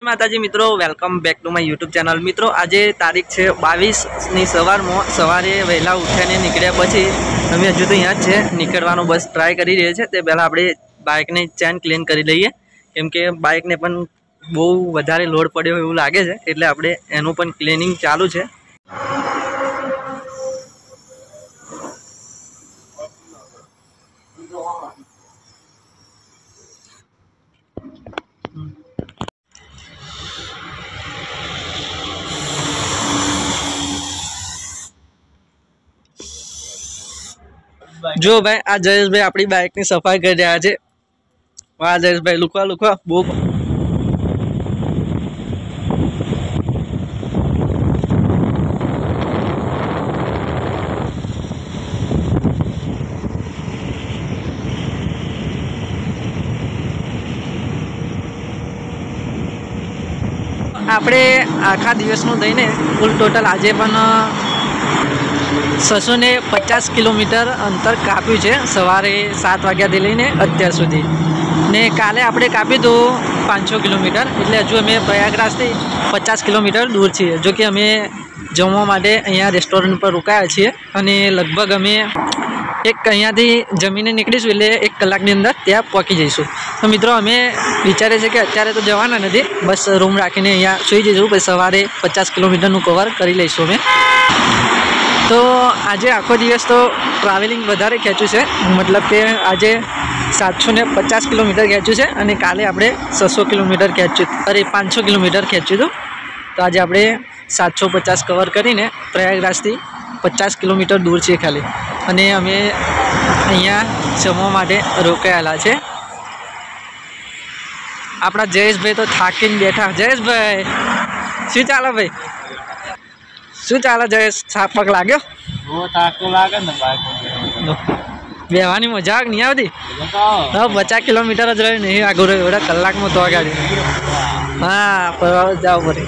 माताजी मित्रों welcome back to my YouTube channel. मित्रों आज तारीख है 22 सवारे वहेला उठीने निकळ्या पछी अमे हजू तो अहींया ज छे निकळवानो बस ट्राय करी रह्या छे। ते पहेला आपणे बाइक ने चेन क्लीन करी लईए केम के बाइक ने पण बहु वधारे लोड पड्यो एवुं लागे छे एटले आपणे एनुं पण क्लीनिंग चालू छे। जो भाई आ जयेश भाई अपनी बाइक की सफाई कर रहा है। वाह जयेश भाई लुकवा लुकवा बो आपणे आखा दिवसનું થઈને કુલ ટોટલ આજે પણ 650 किलोमीटर अंतर काप्यु है। सवारे 7 वाग्याथी लईने अत्यार सुधी ने काले आपणे काप्युं तो 500 किलोमीटर एटले हजू अमे प्रयागराजथी 50 किलोमीटर दूर छीए। जो कि अमे जमवा माटे अहींया रेस्टोरंट पर रोकाया छीए अने लगभग अमे एक अहींयाथी जमीने निकळीशुं एटले 1 कलाकनी अंदर त्यां पहोंची जईशुं। तो मित्रों अमे विचारीए छीए के अत्यारे तो जवाना नथी, बस रूम राखीने अहींया सुई जईशुं, पछी सवारे 50 किलोमीटरनुं कवर करी लईशुं अमे। तो आज आखो दिवस तो ट्रावेलिंग वधारे खेच्युं छे, मतलब के आज 750 किलोमीटर खेच्युं छे अने काले आपणे 600 किलोमीटर खेच्युं, अरे 500 किलोमीटर खेच्युं हतुं। तो आज आपणे 750 कवर करीने प्रयागराजथी 50 किलोमीटर दूर छे खाली अने अमे अहींया जमवा माटे रोकायेला छे। आपणा जयेशभाई तो थाकीने बेठा। जयेशभाई शुं चाले भाई? શું ચાલે જયેશ? થાક પગ લાગ્યો? થાક તો લાગે ને બાઈક બેહવાની મજા આવે નહીં આવતી? 50 કિલોમીટર જ રહ્યું નહીં આગળ કલાકમાં તો ગાડી. હા પરવા જાવ પડે।